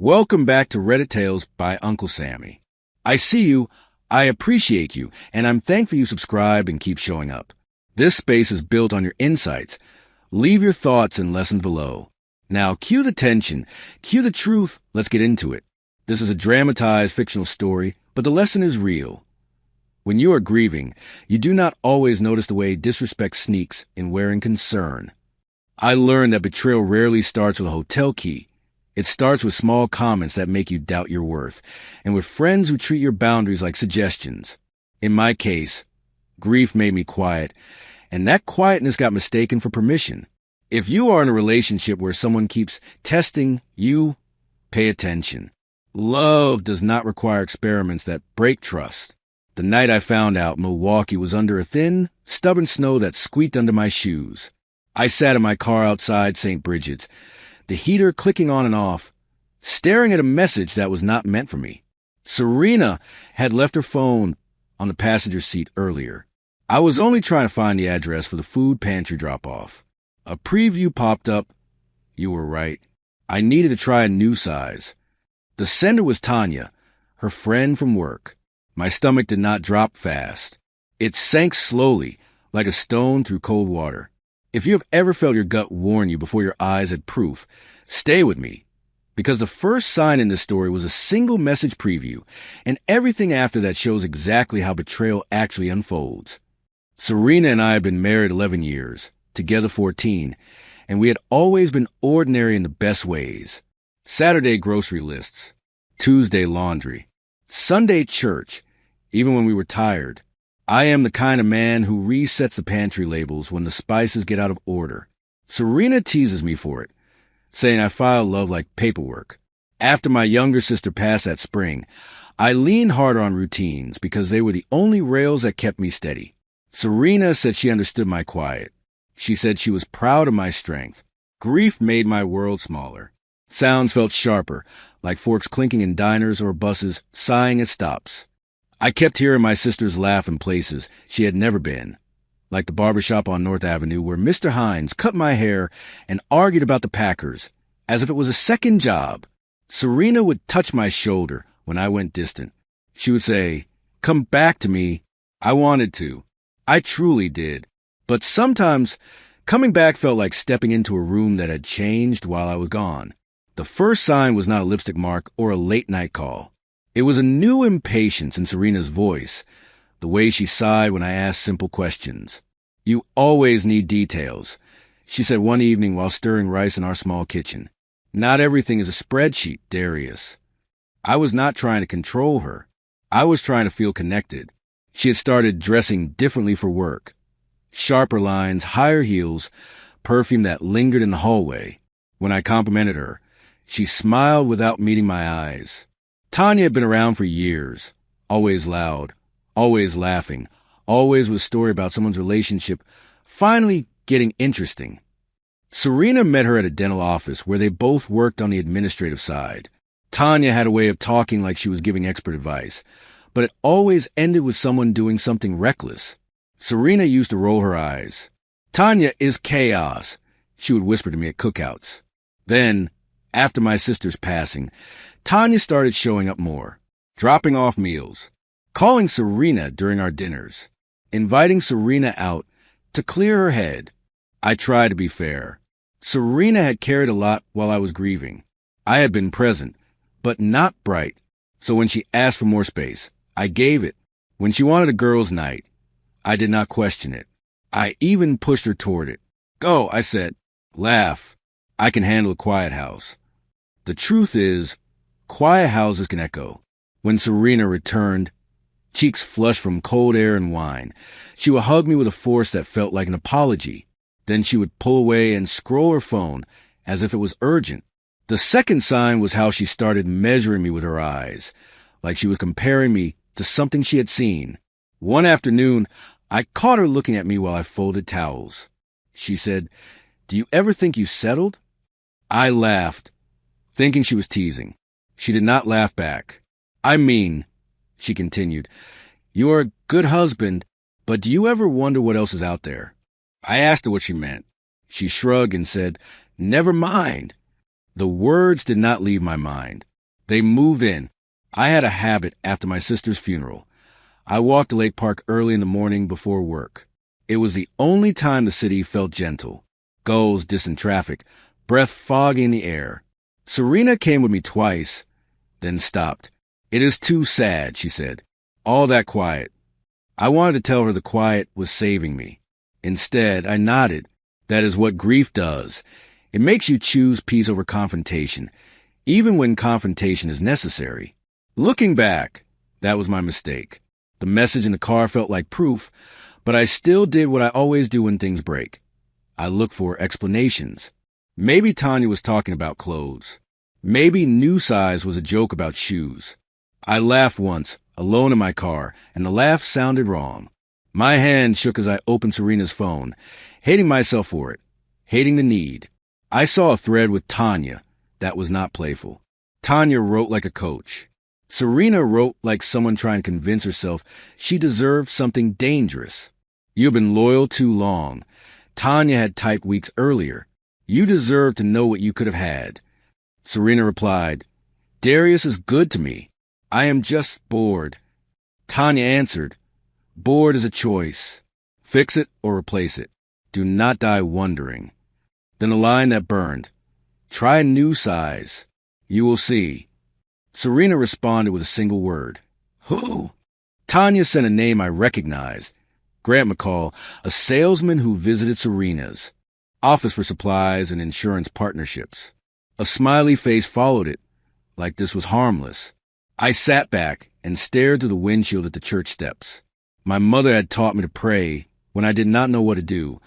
Welcome back to Reddit Tales by Uncle Sammy. I see you, I appreciate you, and I'm thankful you subscribed and keep showing up. This space is built on your insights. Leave your thoughts and lessons below. Now, cue the tension, cue the truth, let's get into it. This is a dramatized fictional story, but the lesson is real. When you are grieving, you do not always notice the way disrespect sneaks in wearing concern. I learned that betrayal rarely starts with a hotel key. It starts with small comments that make you doubt your worth, and with friends who treat your boundaries like suggestions. In my case, grief made me quiet, and that quietness got mistaken for permission. If you are in a relationship where someone keeps testing you, pay attention. Love does not require experiments that break trust. The night I found out Milwaukee was under a thin, stubborn snow that squeaked under my shoes. I sat in my car outside St. Bridget's, the heater clicking on and off, staring at a message that was not meant for me. Serena had left her phone on the passenger seat earlier. I was only trying to find the address for the food pantry drop-off. A preview popped up. You were right. I needed to try a new size. The sender was Tanya, her friend from work. My stomach did not drop fast. It sank slowly, like a stone through cold water. If you have ever felt your gut warn you before your eyes had proof, stay with me, because the first sign in this story was a single message preview, and everything after that shows exactly how betrayal actually unfolds. Serena and I had been married 11 years, together 14, and we had always been ordinary in the best ways. Saturday grocery lists, Tuesday laundry, Sunday church, even when we were tired. I am the kind of man who resets the pantry labels when the spices get out of order. Serena teases me for it, saying I file love like paperwork. After my younger sister passed that spring, I leaned harder on routines because they were the only rails that kept me steady. Serena said she understood my quiet. She said she was proud of my strength. Grief made my world smaller. Sounds felt sharper, like forks clinking in diners or buses sighing at stops. I kept hearing my sister's laugh in places she had never been, like the barbershop on North Avenue where Mr. Hines cut my hair and argued about the Packers, as if it was a second job. Serena would touch my shoulder when I went distant. She would say, "Come back to me." I wanted to. I truly did. But sometimes, coming back felt like stepping into a room that had changed while I was gone. The first sign was not a lipstick mark or a late-night call. It was a new impatience in Serena's voice, the way she sighed when I asked simple questions. "You always need details," she said one evening while stirring rice in our small kitchen. "Not everything is a spreadsheet, Darius." I was not trying to control her. I was trying to feel connected. She had started dressing differently for work. Sharper lines, higher heels, perfume that lingered in the hallway. When I complimented her, she smiled without meeting my eyes. Tanya had been around for years, always loud, always laughing, always with a story about someone's relationship finally getting interesting. Serena met her at a dental office where they both worked on the administrative side. Tanya had a way of talking like she was giving expert advice, but it always ended with someone doing something reckless. Serena used to roll her eyes. "Tanya is chaos," she would whisper to me at cookouts. Then, after my sister's passing, Tanya started showing up more, dropping off meals, calling Serena during our dinners, inviting Serena out to clear her head. I tried to be fair. Serena had carried a lot while I was grieving. I had been present, but not bright. So when she asked for more space, I gave it. When she wanted a girls' night, I did not question it. I even pushed her toward it. "Go," I said. "Laugh. I can handle a quiet house." The truth is, quiet houses can echo. When Serena returned, cheeks flushed from cold air and wine, she would hug me with a force that felt like an apology. Then she would pull away and scroll her phone as if it was urgent. The second sign was how she started measuring me with her eyes, like she was comparing me to something she had seen. One afternoon, I caught her looking at me while I folded towels. She said, "Do you ever think you settled?" I laughed, thinking she was teasing. She did not laugh back. "I mean," she continued, "you are a good husband, but do you ever wonder what else is out there?" I asked her what she meant. She shrugged and said, "Never mind." The words did not leave my mind. They moved in. I had a habit after my sister's funeral. I walked to Lake Park early in the morning before work. It was the only time the city felt gentle. Gulls dissing traffic, breath foggy in the air. Serena came with me twice, then stopped. "It is too sad," she said. "All that quiet." I wanted to tell her the quiet was saving me. Instead, I nodded. That is what grief does. It makes you choose peace over confrontation, even when confrontation is necessary. Looking back, that was my mistake. The message in the car felt like proof, but I still did what I always do when things break. I looked for explanations. Maybe Tanya was talking about clothes. Maybe new size was a joke about shoes. I laughed once, alone in my car, and the laugh sounded wrong. My hand shook as I opened Serena's phone, hating myself for it, hating the need. I saw a thread with Tanya that was not playful. Tanya wrote like a coach. Serena wrote like someone trying to convince herself she deserved something dangerous. "You've been loyal too long." Tanya had typed weeks earlier. "You deserve to know what you could have had." Serena replied, "Darius is good to me. I am just bored." Tanya answered, "Bored is a choice. Fix it or replace it. Do not die wondering." Then a line that burned, "Try a new size. You will see." Serena responded with a single word, "Who?" Tanya sent a name I recognized. Grant McCall, a salesman who visited Serena's office for supplies and insurance partnerships. A smiley face followed it, like this was harmless. I sat back and stared through the windshield at the church steps. My mother had taught me to pray when I did not know what to do,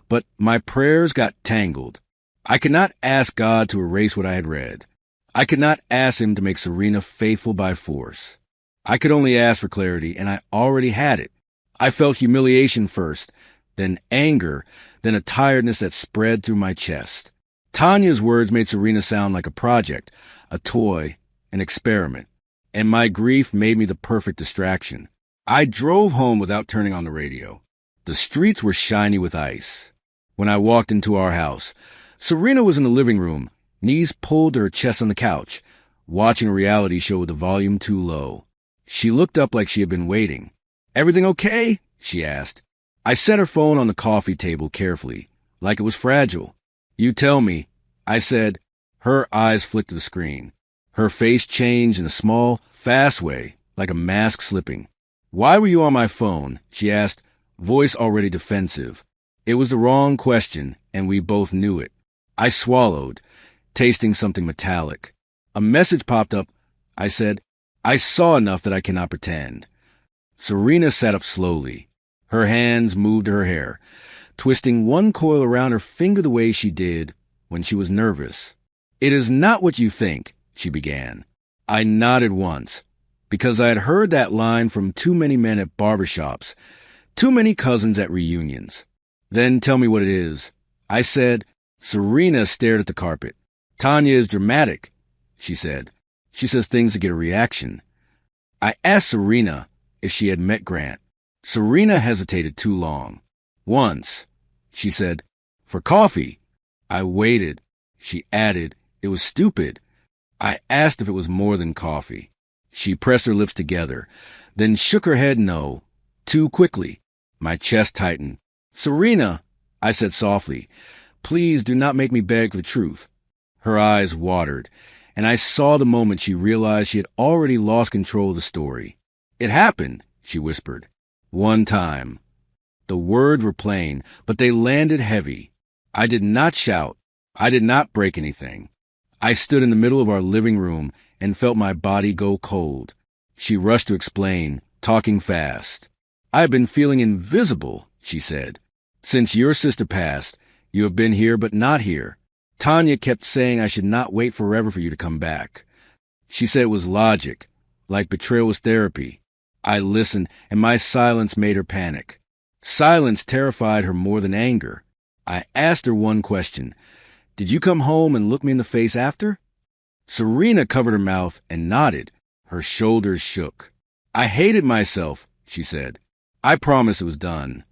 but my prayers got tangled. I could not ask God to erase what I had read. I could not ask him to make Serena faithful by force. I could only ask for clarity, and I already had it. I felt humiliation first, then anger, then a tiredness that spread through my chest. Tanya's words made Serena sound like a project, a toy, an experiment, and my grief made me the perfect distraction. I drove home without turning on the radio. The streets were shiny with ice. When I walked into our house, Serena was in the living room, knees pulled to her chest on the couch, watching a reality show with the volume too low. She looked up like she had been waiting. "Everything okay?" she asked. I set her phone on the coffee table carefully, like it was fragile. "You tell me," I said. Her eyes flicked to the screen. Her face changed in a small, fast way, like a mask slipping. "Why were you on my phone?" she asked, voice already defensive. It was the wrong question, and we both knew it. I swallowed, tasting something metallic. A message popped up. I said, "I saw enough that I cannot pretend." Serena sat up slowly. Her hands moved to her hair, twisting one coil around her finger the way she did when she was nervous. "It is not what you think," she began. I nodded once, because I had heard that line from too many men at barbershops, too many cousins at reunions. "Then tell me what it is," I said. Serena stared at the carpet. "Tanya is dramatic," she said. "She says things to get a reaction." I asked Serena if she had met Grant. Serena hesitated too long. "Once," she said. "For coffee." I waited. She added, "It was stupid." I asked if it was more than coffee. She pressed her lips together, then shook her head no, too quickly. My chest tightened. "Serena," I said softly, "please do not make me beg for the truth." Her eyes watered, and I saw the moment she realized she had already lost control of the story. "It happened," she whispered. "One time." The words were plain, but they landed heavy. I did not shout. I did not break anything. I stood in the middle of our living room and felt my body go cold. She rushed to explain, talking fast. "I have been feeling invisible," she said. "Since your sister passed, you have been here but not here. Tanya kept saying I should not wait forever for you to come back. She said it was logic, like betrayal was therapy." I listened, and my silence made her panic. Silence terrified her more than anger. I asked her one question. "Did you come home and look me in the face after?" Serena covered her mouth and nodded. Her shoulders shook. "I hated myself," she said. "I promised it was done."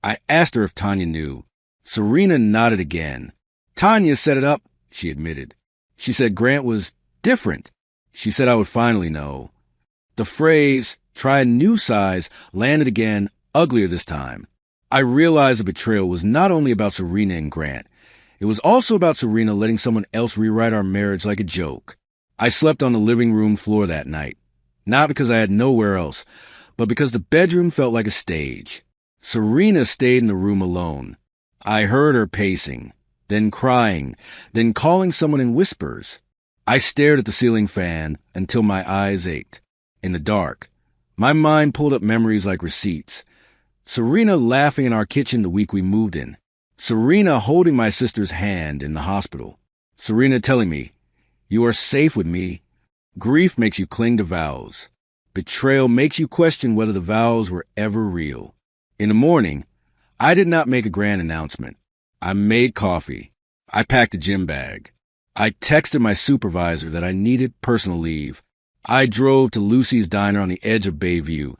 I asked her if Tanya knew. Serena nodded again. "Tanya set it up," she admitted. "She said Grant was different. She said I would finally know. The phrase, try a new size, landed again, uglier this time. I realized the betrayal was not only about Serena and Grant. It was also about Serena letting someone else rewrite our marriage like a joke. I slept on the living room floor that night, not because I had nowhere else, but because the bedroom felt like a stage. Serena stayed in the room alone. I heard her pacing, then crying, then calling someone in whispers. I stared at the ceiling fan until my eyes ached. In the dark, my mind pulled up memories like receipts. Serena laughing in our kitchen the week we moved in. Serena holding my sister's hand in the hospital. Serena telling me, "You are safe with me." Grief makes you cling to vows. Betrayal makes you question whether the vows were ever real. In the morning, I did not make a grand announcement. I made coffee. I packed a gym bag. I texted my supervisor that I needed personal leave. I drove to Lucy's Diner on the edge of Bayview,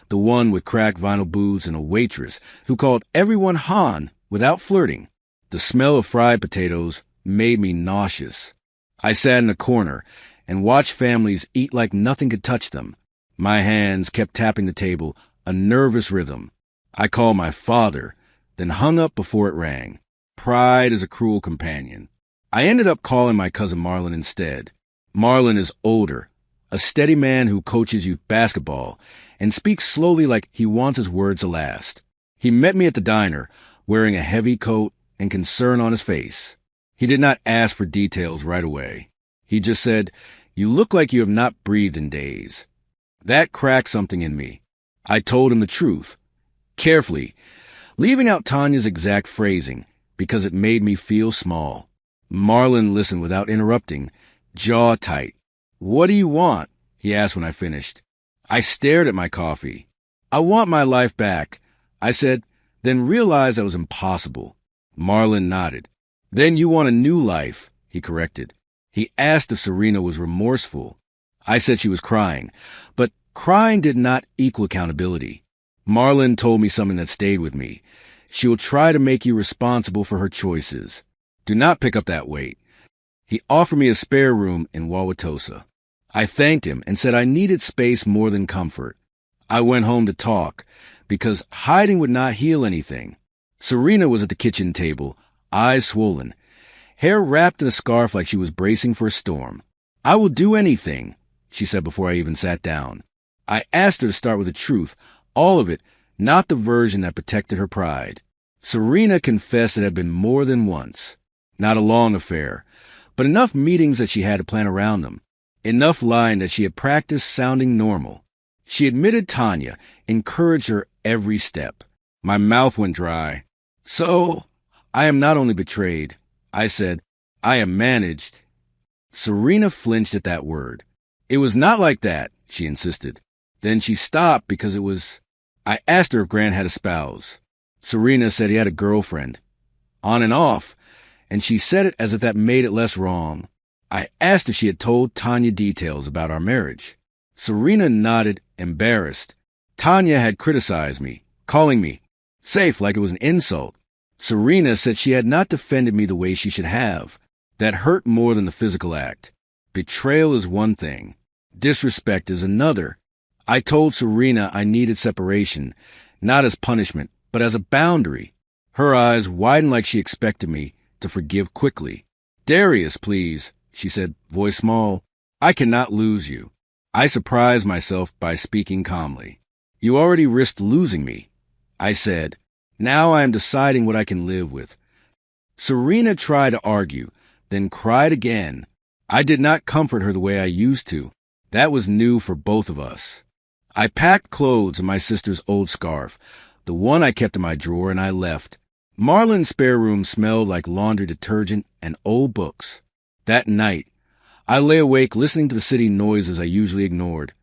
the one with cracked vinyl booths and a waitress who called everyone Han without flirting. The smell of fried potatoes made me nauseous. I sat in a corner and watched families eat like nothing could touch them. My hands kept tapping the table, a nervous rhythm. I called my father, then hung up before it rang. Pride is a cruel companion. I ended up calling my cousin Marlon instead. Marlon is older, a steady man who coaches youth basketball and speaks slowly like he wants his words to last. He met me at the diner, wearing a heavy coat and concern on his face. He did not ask for details right away. He just said, "You look like you have not breathed in days." That cracked something in me. I told him the truth, carefully, leaving out Tanya's exact phrasing because it made me feel small. Marlon listened without interrupting, jaw tight. "What do you want?" he asked when I finished. I stared at my coffee. "I want my life back," I said, then realized that was impossible. Marlon nodded. "Then you want a new life," he corrected. He asked if Serena was remorseful. I said she was crying, but crying did not equal accountability. Marlon told me something that stayed with me. She will try to make you responsible for her choices. Do not pick up that weight. He offered me a spare room in Wauwatosa. I thanked him and said I needed space more than comfort. I went home to talk, because hiding would not heal anything. Serena was at the kitchen table, eyes swollen, hair wrapped in a scarf like she was bracing for a storm. "I will do anything," she said before I even sat down. I asked her to start with the truth, all of it, not the version that protected her pride. Serena confessed it had been more than once. Not a long affair, but enough meetings that she had to plan around them. Enough lying that she had practiced sounding normal. She admitted Tanya, encouraged her every step. My mouth went dry. "So, I am not only betrayed," I said, "I am managed." Serena flinched at that word. "It was not like that," she insisted. Then she stopped because it was... I asked her if Grant had a spouse. Serena said he had a girlfriend. On and off. And she said it as if that made it less wrong. I asked if she had told Tanya details about our marriage. Serena nodded, embarrassed. Tanya had criticized me, calling me safe like it was an insult. Serena said she had not defended me the way she should have. That hurt more than the physical act. Betrayal is one thing. Disrespect is another. I told Serena I needed separation, not as punishment, but as a boundary. Her eyes widened like she expected me to forgive quickly. "Darius, please," she said, voice small. "I cannot lose you." I surprised myself by speaking calmly. "You already risked losing me," I said. "Now I am deciding what I can live with." Serena tried to argue, then cried again. I did not comfort her the way I used to. That was new for both of us. I packed clothes in my sister's old scarf, the one I kept in my drawer, and I left. Marlon's spare room smelled like laundry detergent and old books. That night, I lay awake listening to the city noises I usually ignored.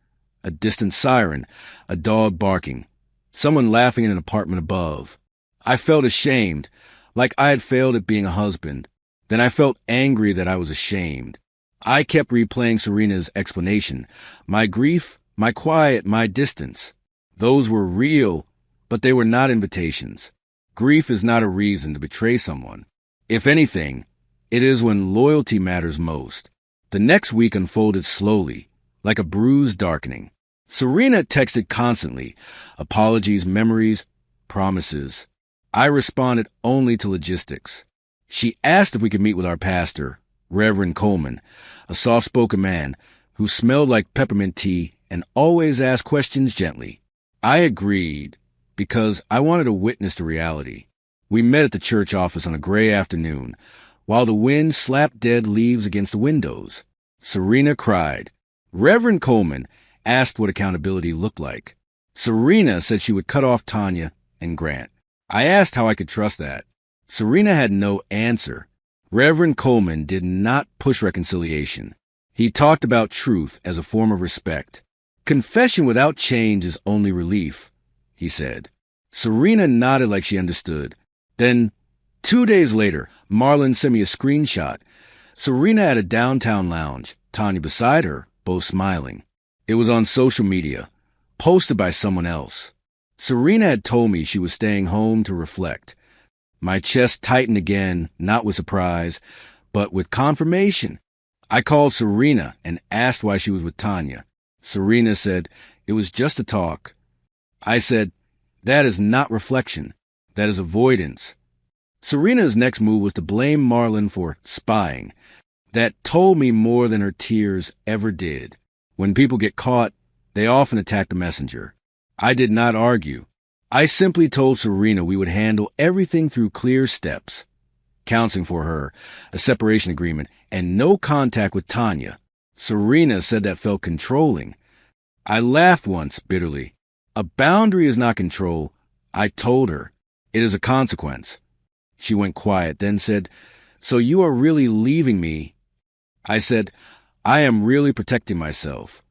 A distant siren, a dog barking, someone laughing in an apartment above. I felt ashamed, like I had failed at being a husband. Then I felt angry that I was ashamed. I kept replaying Serena's explanation. My grief, my quiet, my distance. Those were real, but they were not invitations. Grief is not a reason to betray someone. If anything, it is when loyalty matters most. The next week unfolded slowly, like a bruise darkening. Serena texted constantly, apologies, memories, promises. I responded only to logistics. She asked if we could meet with our pastor, Reverend Coleman, a soft-spoken man who smelled like peppermint tea and always asked questions gently. I agreed because I wanted to witness the reality. We met at the church office on a gray afternoon, while the wind slapped dead leaves against the windows. Serena cried. Reverend Coleman asked what accountability looked like. Serena said she would cut off Tanya and Grant. I asked how I could trust that. Serena had no answer. Reverend Coleman did not push reconciliation. He talked about truth as a form of respect. Confession without change is only relief, he said. Serena nodded like she understood. Then, 2 days later, Marlon sent me a screenshot. Serena at a downtown lounge, Tanya beside her, both smiling. It was on social media, posted by someone else. Serena had told me she was staying home to reflect. My chest tightened again, not with surprise, but with confirmation. I called Serena and asked why she was with Tanya. Serena said, it was just a talk. I said, that is not reflection. That is avoidance. Serena's next move was to blame Marlon for spying. That told me more than her tears ever did. When people get caught, they often attack the messenger. I did not argue. I simply told Serena we would handle everything through clear steps. Counseling for her, a separation agreement, and no contact with Tanya. Serena said that felt controlling. I laughed once, bitterly. A boundary is not control. I told her. It is a consequence. She went quiet, then said, so you are really leaving me? I said, I am really protecting myself.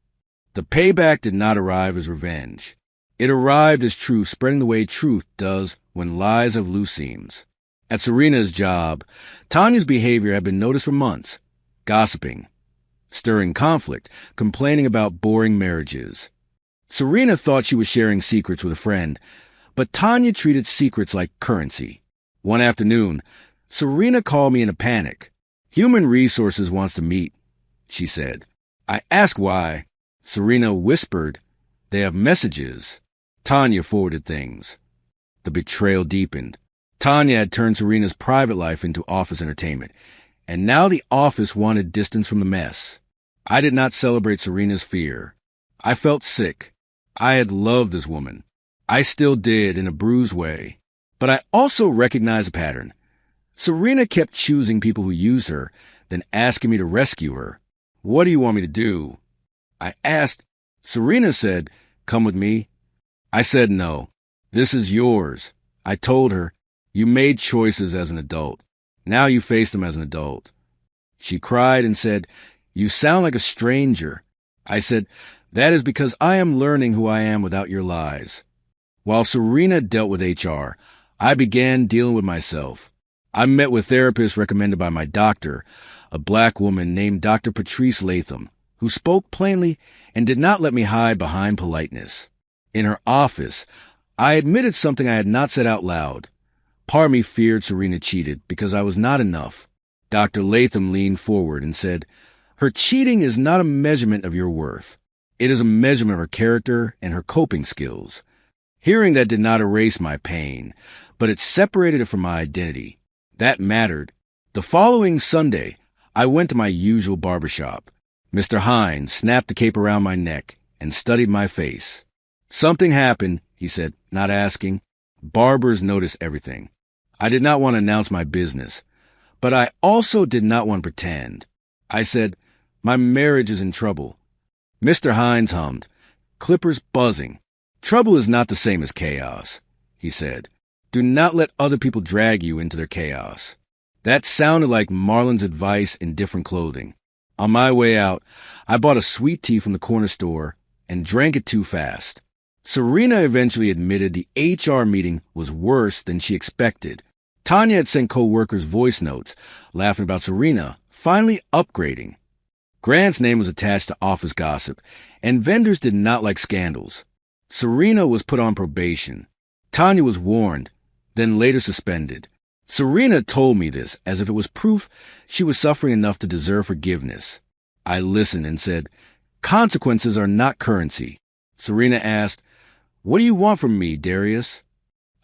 The payback did not arrive as revenge. It arrived as truth, spreading the way truth does when lies have loose seams. At Serena's job, Tanya's behavior had been noticed for months. Gossiping, stirring conflict, complaining about boring marriages. Serena thought she was sharing secrets with a friend, but Tanya treated secrets like currency. One afternoon, Serena called me in a panic. Human Resources wants to meet, she said. I asked why. Serena whispered, they have messages. Tanya forwarded things. The betrayal deepened. Tanya had turned Serena's private life into office entertainment, and now the office wanted distance from the mess. I did not celebrate Serena's fear. I felt sick. I had loved this woman. I still did in a bruised way. But I also recognized a pattern. Serena kept choosing people who used her, then asking me to rescue her. What do you want me to do? I asked. Serena said, come with me. I said no. This is yours. I told her, you made choices as an adult. Now you face them as an adult. She cried and said, you sound like a stranger. I said, that is because I am learning who I am without your lies. While Serena dealt with HR, I began dealing with myself. I met with therapists recommended by my doctor, a black woman named Dr. Patrice Latham, who spoke plainly and did not let me hide behind politeness. In her office, I admitted something I had not said out loud. Part of me feared Serena cheated because I was not enough. Dr. Latham leaned forward and said, her cheating is not a measurement of your worth. It is a measurement of her character and her coping skills. Hearing that did not erase my pain, but it separated it from my identity. That mattered. The following Sunday, I went to my usual barbershop. Mr. Hines snapped the cape around my neck and studied my face. Something happened, he said, not asking. Barbers notice everything. I did not want to announce my business, but I also did not want to pretend. I said, my marriage is in trouble. Mr. Hines hummed, clippers buzzing. Trouble is not the same as chaos, he said. Do not let other people drag you into their chaos. That sounded like Marlon's advice in different clothing. On my way out, I bought a sweet tea from the corner store and drank it too fast. Serena eventually admitted the HR meeting was worse than she expected. Tanya had sent co-workers voice notes, laughing about Serena finally upgrading. Grant's name was attached to office gossip, and vendors did not like scandals. Serena was put on probation. Tanya was warned, then later suspended. Serena told me this as if it was proof she was suffering enough to deserve forgiveness. I listened and said, consequences are not currency. Serena asked, what do you want from me, Darius?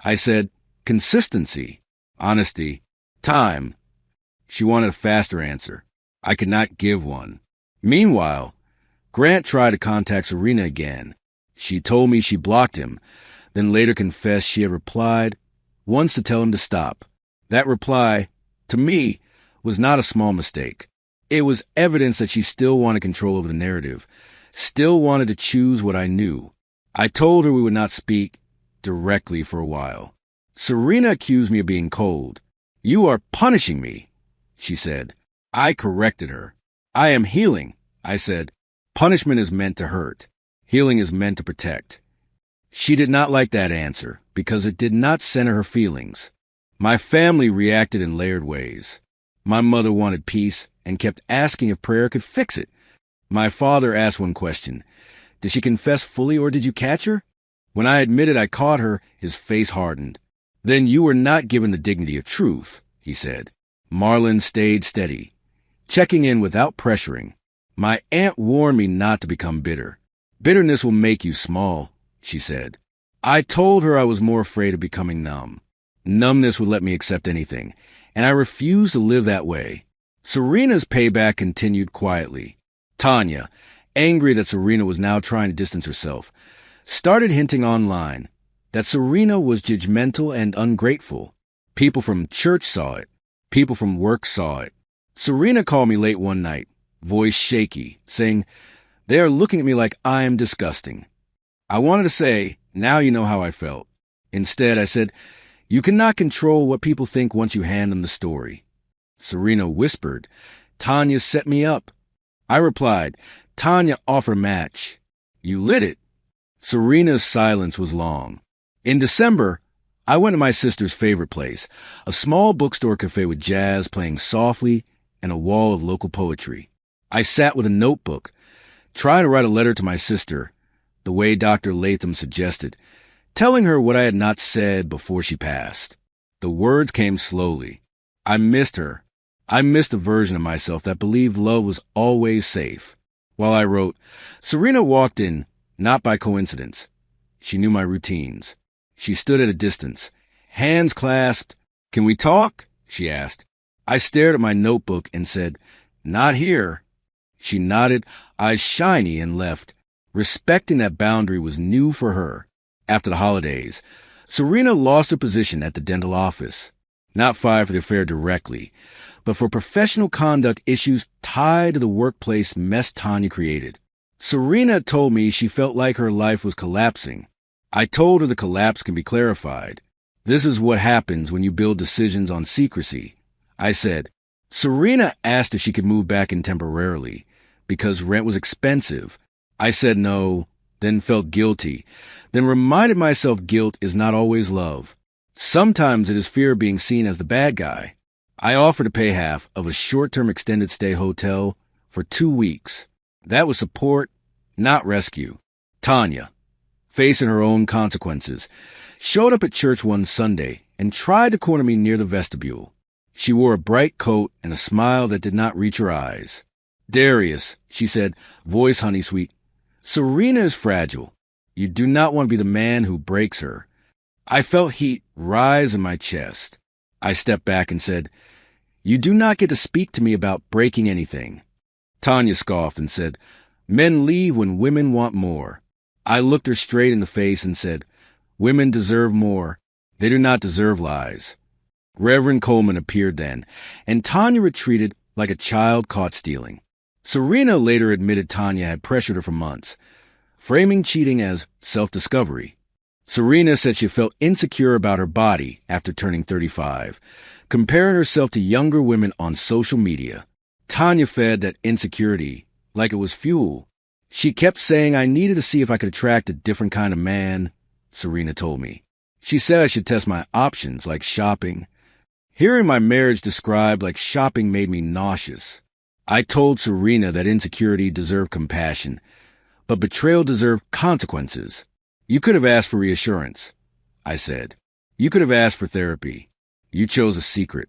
I said, consistency, honesty, time. She wanted a faster answer. I could not give one. Meanwhile, Grant tried to contact Serena again. She told me she blocked him, then later confessed she had replied once to tell him to stop. That reply, to me, was not a small mistake. It was evidence that she still wanted control over the narrative, still wanted to choose what I knew. I told her we would not speak directly for a while. Serena accused me of being cold. You are punishing me, she said. I corrected her. I am healing, I said. Punishment is meant to hurt. Healing is meant to protect. She did not like that answer because it did not center her feelings. My family reacted in layered ways. My mother wanted peace and kept asking if prayer could fix it. My father asked one question. Did she confess fully or did you catch her? When I admitted I caught her, his face hardened. Then you were not given the dignity of truth, he said. Marlon stayed steady, checking in without pressuring. My aunt warned me not to become bitter. Bitterness will make you small, she said. I told her I was more afraid of becoming numb. Numbness would let me accept anything, and I refused to live that way. Serena's payback continued quietly. Tanya, angry that Serena was now trying to distance herself, started hinting online that Serena was judgmental and ungrateful. People from church saw it. People from work saw it. Serena called me late one night, voice shaky, saying, they are looking at me like I am disgusting. I wanted to say, now you know how I felt. Instead, I said, you cannot control what people think once you hand them the story. Serena whispered, Tanya set me up. I replied, Tanya offered a match. You lit it. Serena's silence was long. In December, I went to my sister's favorite place, a small bookstore cafe with jazz playing softly and a wall of local poetry. I sat with a notebook, trying to write a letter to my sister, the way Dr. Latham suggested, telling her what I had not said before she passed. The words came slowly. I missed her. I missed a version of myself that believed love was always safe. While I wrote, Serena walked in, not by coincidence. She knew my routines. She stood at a distance, hands clasped. Can we talk? She asked. I stared at my notebook and said, not here. She nodded, eyes shiny, and left. Respecting that boundary was new for her. After the holidays, Serena lost her position at the dental office. Not fired for the affair directly, but for professional conduct issues tied to the workplace mess Tanya created. Serena told me she felt like her life was collapsing. I told her the collapse can be clarified. This is what happens when you build decisions on secrecy. I said, Serena asked if she could move back in temporarily because rent was expensive. I said no, then felt guilty, then reminded myself guilt is not always love. Sometimes it is fear of being seen as the bad guy. I offered to pay half of a short-term extended stay hotel for 2 weeks. That was support, not rescue. Tanya, facing her own consequences, showed up at church one Sunday and tried to corner me near the vestibule. She wore a bright coat and a smile that did not reach her eyes. Darius, she said, voice honey sweet, Serena is fragile. You do not want to be the man who breaks her. I felt heat rise in my chest. I stepped back and said, you do not get to speak to me about breaking anything. Tanya scoffed and said, men leave when women want more. I looked her straight in the face and said, women deserve more. They do not deserve lies. Reverend Coleman appeared then, and Tanya retreated like a child caught stealing. Serena later admitted Tanya had pressured her for months, framing cheating as self-discovery. Serena said she felt insecure about her body after turning 35, comparing herself to younger women on social media. Tanya fed that insecurity like it was fuel. She kept saying I needed to see if I could attract a different kind of man, Serena told me. She said I should test my options like shopping. Hearing my marriage described like shopping made me nauseous. I told Serena that insecurity deserved compassion, but betrayal deserved consequences. You could have asked for reassurance, I said. You could have asked for therapy. You chose a secret.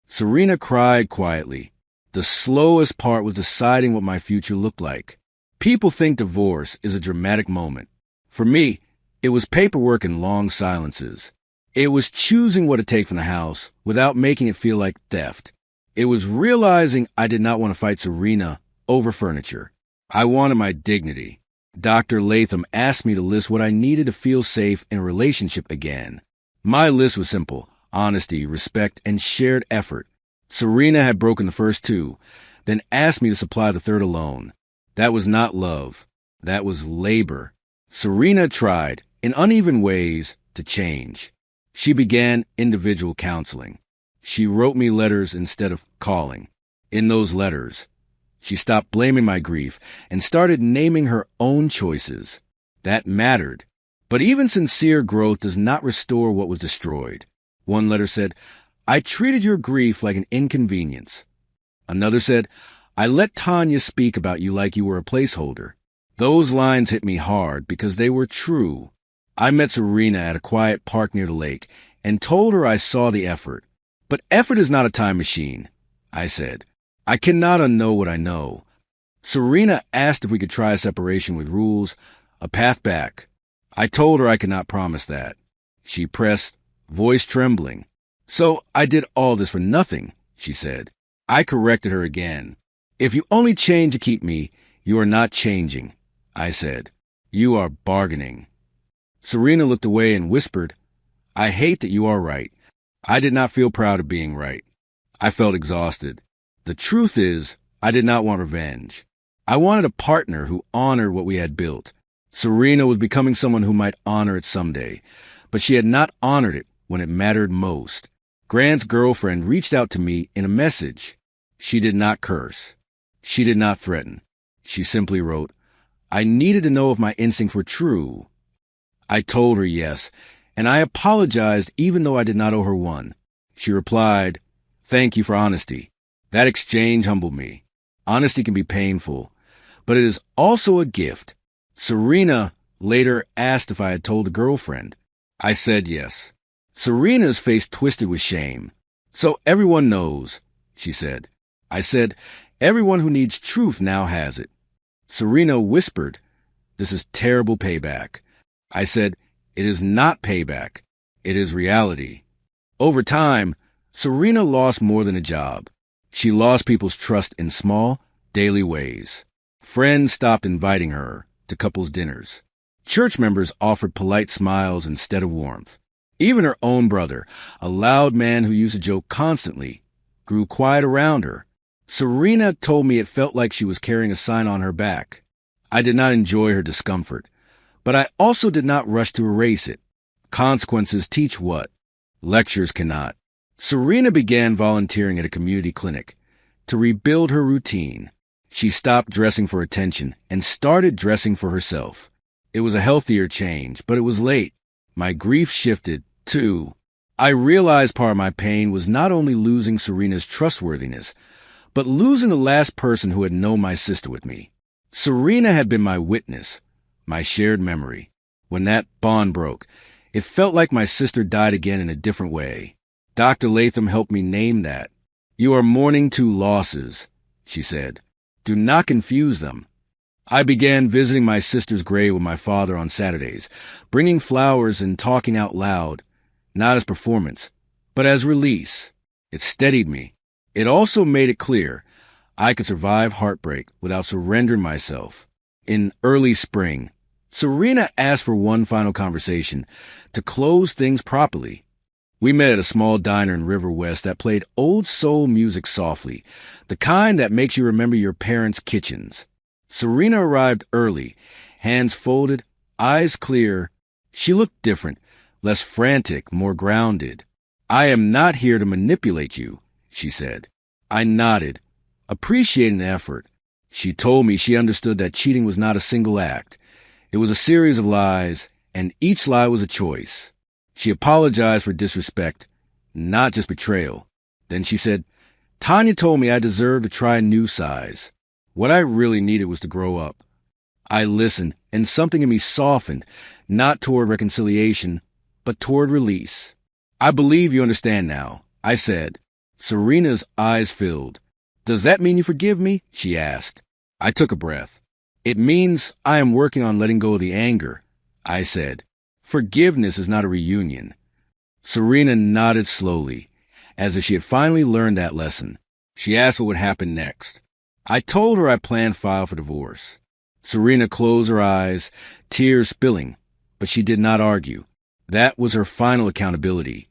Serena cried quietly. The slowest part was deciding what my future looked like. People think divorce is a dramatic moment. For me, it was paperwork and long silences. It was choosing what to take from the house without making it feel like theft. It was realizing I did not want to fight Serena over furniture. I wanted my dignity. Dr. Latham asked me to list what I needed to feel safe in a relationship again. My list was simple: honesty, respect, and shared effort. Serena had broken the first two, then asked me to supply the third alone. That was not love. That was labor. Serena tried, in uneven ways, to change. She began individual counseling. She wrote me letters instead of calling. In those letters, she stopped blaming my grief and started naming her own choices. That mattered. But even sincere growth does not restore what was destroyed. One letter said, "I treated your grief like an inconvenience." Another said, "I let Tanya speak about you like you were a placeholder." Those lines hit me hard because they were true. I met Serena at a quiet park near the lake and told her I saw the effort. But effort is not a time machine, I said. I cannot unknow what I know. Serena asked if we could try a separation with rules, a path back. I told her I could not promise that. She pressed, voice trembling. "So I did all this for nothing," she said. I corrected her again. "If you only change to keep me, you are not changing," I said. "You are bargaining." Serena looked away and whispered, "I hate that you are right." I did not feel proud of being right. I felt exhausted. The truth is, I did not want revenge. I wanted a partner who honored what we had built. Serena was becoming someone who might honor it someday, but she had not honored it when it mattered most. Grant's girlfriend reached out to me in a message. She did not curse. She did not threaten. She simply wrote, "I needed to know if my instincts were true." I told her yes, and I apologized even though I did not owe her one. She replied, "Thank you for honesty." That exchange humbled me. Honesty can be painful, but it is also a gift. Serena later asked if I had told a girlfriend. I said yes. Serena's face twisted with shame. "So everyone knows," she said. I said, "Everyone who needs truth now has it." Serena whispered, "This is terrible payback." I said, "It is not payback. It is reality." Over time, Serena lost more than a job. She lost people's trust in small, daily ways. Friends stopped inviting her to couples' dinners. Church members offered polite smiles instead of warmth. Even her own brother, a loud man who used to joke constantly, grew quiet around her. Serena told me it felt like she was carrying a sign on her back. I did not enjoy her discomfort, but I also did not rush to erase it. Consequences teach what? Lectures cannot. Serena began volunteering at a community clinic to rebuild her routine. She stopped dressing for attention and started dressing for herself. It was a healthier change, but it was late. My grief shifted, too. I realized part of my pain was not only losing Serena's trustworthiness, but losing the last person who had known my sister with me. Serena had been my witness, my shared memory. When that bond broke, it felt like my sister died again in a different way. Dr. Latham helped me name that. "You are mourning two losses," she said. "Do not confuse them." I began visiting my sister's grave with my father on Saturdays, bringing flowers and talking out loud, not as performance, but as release. It steadied me. It also made it clear I could survive heartbreak without surrendering myself. In early spring, Serena asked for one final conversation to close things properly. We met at a small diner in River West that played old soul music softly, the kind that makes you remember your parents' kitchens. Serena arrived early, hands folded, eyes clear. She looked different, less frantic, more grounded. "I am not here to manipulate you," she said. I nodded, appreciating the effort. She told me she understood that cheating was not a single act. It was a series of lies, and each lie was a choice. She apologized for disrespect, not just betrayal. Then she said, "Tanya told me I deserved to try a new size. What I really needed was to grow up." I listened, and something in me softened, not toward reconciliation, but toward release. "I believe you understand now," I said. Serena's eyes filled. Does that mean you forgive me? She asked. I took a breath. It means I am working on letting go of the anger, I said. Forgiveness is not a reunion. Serena nodded slowly, as if she had finally learned that lesson. She asked what would happen next. I told her I planned to file for divorce. Serena closed her eyes, tears spilling, but she did not argue. That was her final accountability,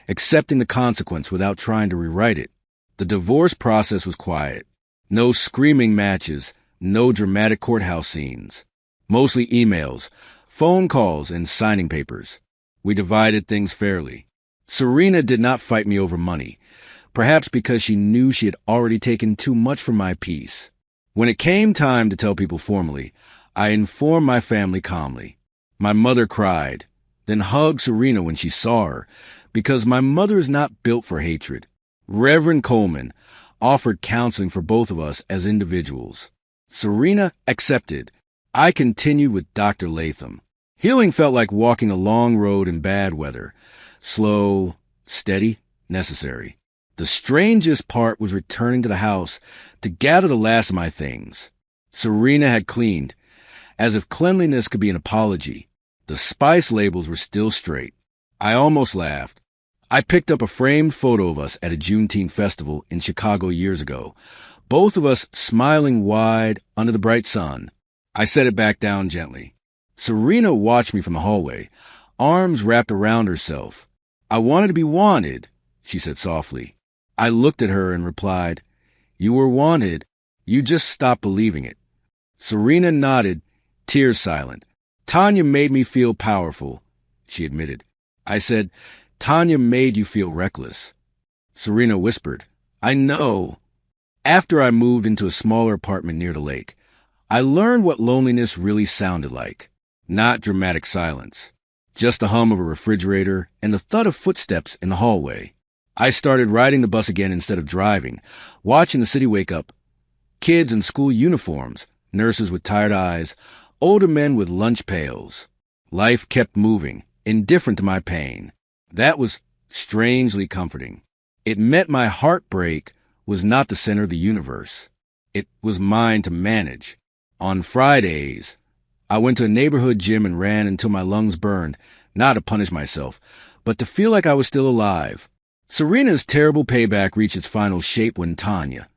accepting the consequence without trying to rewrite it. The divorce process was quiet. No screaming matches, no dramatic courthouse scenes. Mostly emails, phone calls, and signing papers. We divided things fairly. Serena did not fight me over money, perhaps because she knew she had already taken too much from my peace. When it came time to tell people formally, I informed my family calmly. My mother cried, then hugged Serena when she saw her, because my mother is not built for hatred. Reverend Coleman offered counseling for both of us as individuals. Serena accepted. I continued with Dr. Latham. Healing felt like walking a long road in bad weather. Slow, steady, necessary. The strangest part was returning to the house to gather the last of my things. Serena had cleaned, as if cleanliness could be an apology. The spice labels were still straight. I almost laughed. I picked up a framed photo of us at a Juneteenth festival in Chicago years ago, both of us smiling wide under the bright sun. I set it back down gently. Serena watched me from the hallway, arms wrapped around herself. I wanted to be wanted, she said softly. I looked at her and replied, You were wanted. You just stopped believing it. Serena nodded, tears silent. Tanya made me feel powerful, she admitted. I said, Tanya made you feel reckless. Serena whispered, I know. After I moved into a smaller apartment near the lake, I learned what loneliness really sounded like. Not dramatic silence, just the hum of a refrigerator and the thud of footsteps in the hallway. I started riding the bus again instead of driving, watching the city wake up. Kids in school uniforms, nurses with tired eyes, older men with lunch pails. Life kept moving, indifferent to my pain. That was strangely comforting. It meant my heartbreak was not the center of the universe. It was mine to manage. On Fridays, I went to a neighborhood gym and ran until my lungs burned, not to punish myself, but to feel like I was still alive. Serena's terrible payback reached its final shape when Tanya,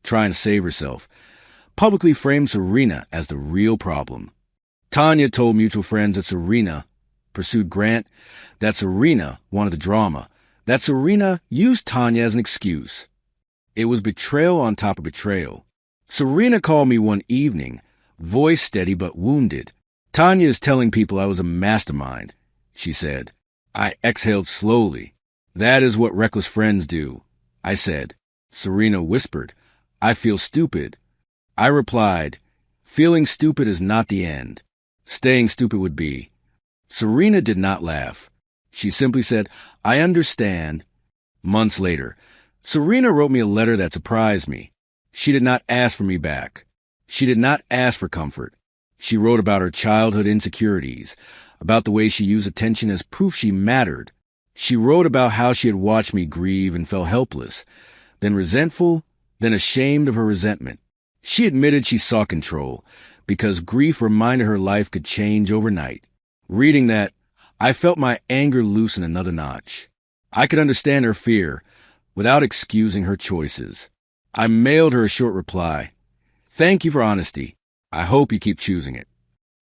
trying to save herself, publicly framed Serena as the real problem. Tanya told mutual friends that Serena pursued Grant, that Serena wanted the drama, that Serena used Tanya as an excuse. It was betrayal on top of betrayal. Serena called me one evening, voice steady but wounded. Tanya is telling people I was a mastermind, she said. I exhaled slowly. That is what reckless friends do, I said. Serena whispered, I feel stupid. I replied, feeling stupid is not the end. Staying stupid would be. Serena did not laugh. She simply said, I understand. Months later, Serena wrote me a letter that surprised me. She did not ask for me back. She did not ask for comfort. She wrote about her childhood insecurities, about the way she used attention as proof she mattered. She wrote about how she had watched me grieve and felt helpless, then resentful, then ashamed of her resentment. She admitted she saw control, because grief reminded her life could change overnight. Reading that, I felt my anger loosen another notch. I could understand her fear, without excusing her choices. I mailed her a short reply. Thank you for honesty. I hope you keep choosing it.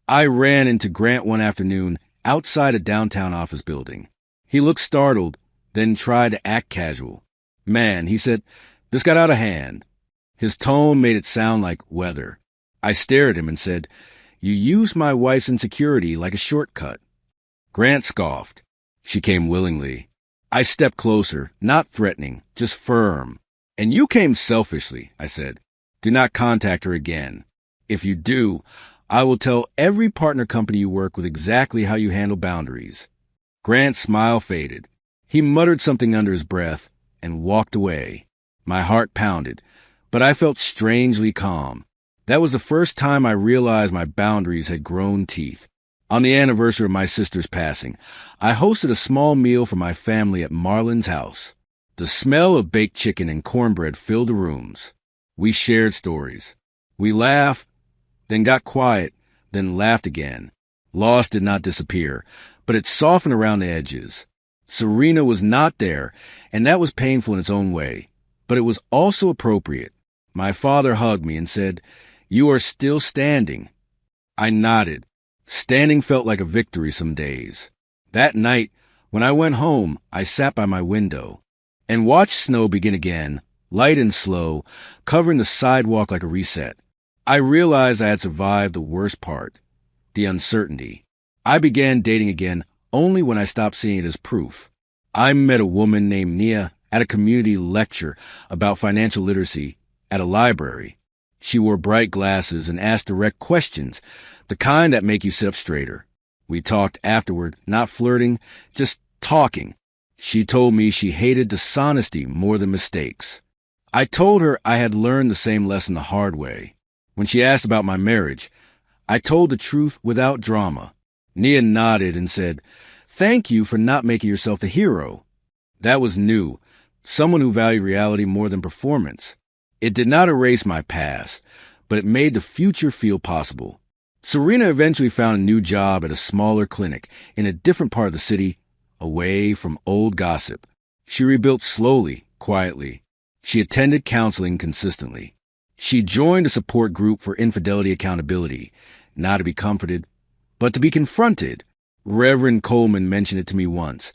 I ran into Grant one afternoon outside a downtown office building. He looked startled, then tried to act casual. Man, he said, this got out of hand. His tone made it sound like weather. I stared at him and said, You used my wife's insecurity like a shortcut. Grant scoffed. She came willingly. I stepped closer, not threatening, just firm. And you came selfishly, I said. Do not contact her again. If you do, I will tell every partner company you work with exactly how you handle boundaries. Grant's smile faded. He muttered something under his breath and walked away. My heart pounded, but I felt strangely calm. That was the first time I realized my boundaries had grown teeth. On the anniversary of my sister's passing, I hosted a small meal for my family at Marlon's house. The smell of baked chicken and cornbread filled the rooms. We shared stories. We laughed, then got quiet, then laughed again. Loss did not disappear, but it softened around the edges. Serena was not there, and that was painful in its own way, but it was also appropriate. My father hugged me and said, "You are still standing." I nodded. Standing felt like a victory some days. That night, when I went home, I sat by my window and watched snow begin again, light and slow, covering the sidewalk like a reset. I realized I had survived the worst part, the uncertainty. I began dating again only when I stopped seeing it as proof. I met a woman named Nia at a community lecture about financial literacy at a library. She wore bright glasses and asked direct questions, the kind that make you sit up straighter. We talked afterward, not flirting, just talking. She told me she hated dishonesty more than mistakes. I told her I had learned the same lesson the hard way. When she asked about my marriage, I told the truth without drama. Nia nodded and said, "Thank you for not making yourself the hero." That was new, someone who valued reality more than performance. It did not erase my past, but it made the future feel possible. Serena eventually found a new job at a smaller clinic in a different part of the city, away from old gossip. She rebuilt slowly, quietly. She attended counseling consistently. She joined a support group for infidelity accountability, not to be comforted, but to be confronted. Reverend Coleman mentioned it to me once,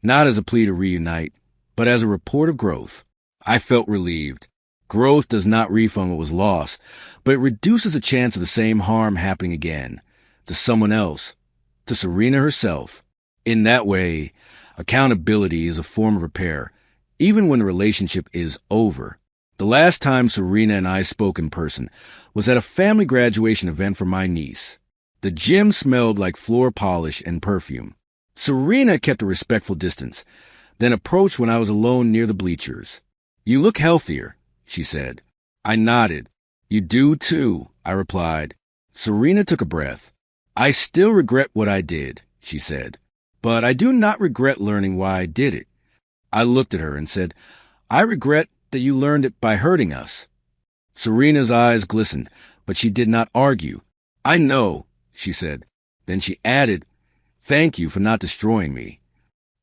not as a plea to reunite, but as a report of growth. I felt relieved. Growth does not refund what was lost, but it reduces the chance of the same harm happening again, to someone else, to Serena herself. In that way, accountability is a form of repair, even when the relationship is over. The last time Serena and I spoke in person was at a family graduation event for my niece. The gym smelled like floor polish and perfume. Serena kept a respectful distance, then approached when I was alone near the bleachers. "You look healthier," she said. I nodded. "You do too," I replied. Serena took a breath. "I still regret what I did," she said, "but I do not regret learning why I did it." I looked at her and said, "I regret that you learned it by hurting us." Serena's eyes glistened, but she did not argue. "I know," she said. Then she added, "Thank you for not destroying me."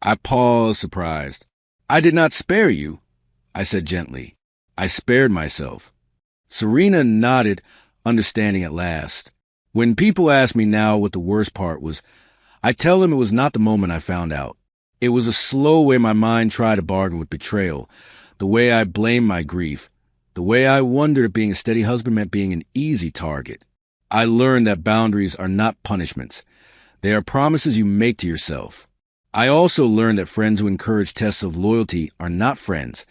I paused, surprised. "I did not spare you," I said gently. "I spared myself." Serena nodded, understanding at last. When people ask me now what the worst part was, I tell them it was not the moment I found out. It was a slow way my mind tried to bargain with betrayal, the way I blamed my grief, the way I wondered if being a steady husband meant being an easy target. I learned that boundaries are not punishments. They are promises you make to yourself. I also learned that friends who encourage tests of loyalty are not friends.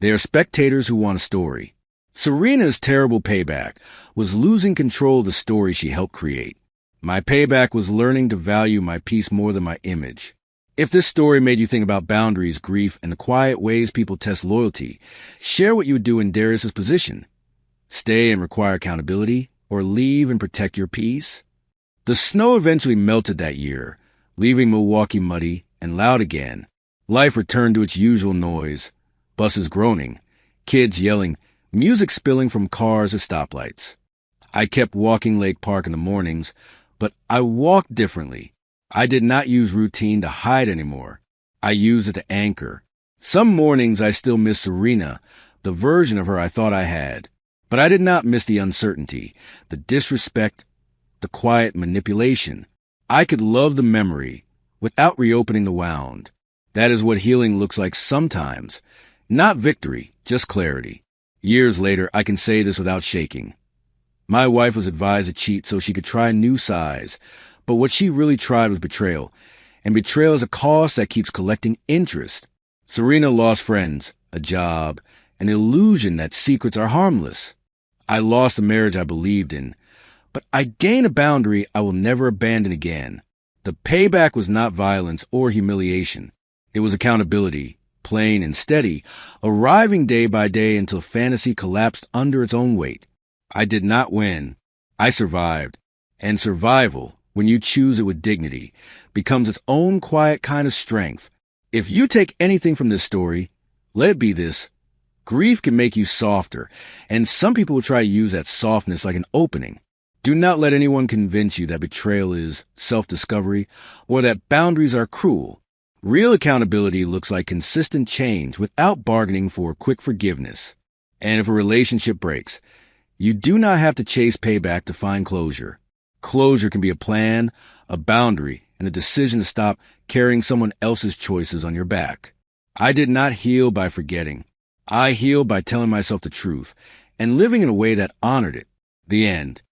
They are spectators who want a story. Serena's terrible payback was losing control of the story she helped create. My payback was learning to value my peace more than my image. If this story made you think about boundaries, grief, and the quiet ways people test loyalty, share what you would do in Darius's position. Stay and require accountability, or leave and protect your peace? The snow eventually melted that year, leaving Milwaukee muddy and loud again. Life returned to its usual noise. Buses groaning, kids yelling, music spilling from cars at stoplights. I kept walking Lake Park in the mornings, but I walked differently. I did not use routine to hide anymore. I used it to anchor. Some mornings I still miss Serena, the version of her I thought I had. But I did not miss the uncertainty, the disrespect, the quiet manipulation. I could love the memory without reopening the wound. That is what healing looks like sometimes. Not victory, just clarity. Years later, I can say this without shaking. My wife was advised to cheat so she could try new sides, but what she really tried was betrayal, and betrayal is a cost that keeps collecting interest. Serena lost friends, a job, an illusion that secrets are harmless. I lost the marriage I believed in, but I gained a boundary I will never abandon again. The payback was not violence or humiliation. It was accountability, plain and steady, arriving day by day until fantasy collapsed under its own weight. I did not win. I survived. And survival, when you choose it with dignity, becomes its own quiet kind of strength. If you take anything from this story, let it be this: Grief can make you softer, and some people will try to use that softness like an opening. Do not let anyone convince you that betrayal is self-discovery or that boundaries are cruel. Real accountability looks like consistent change without bargaining for quick forgiveness. And if a relationship breaks, you do not have to chase payback to find closure. Closure can be a plan, a boundary, and a decision to stop carrying someone else's choices on your back. I did not heal by forgetting. I healed by telling myself the truth and living in a way that honored it. The end.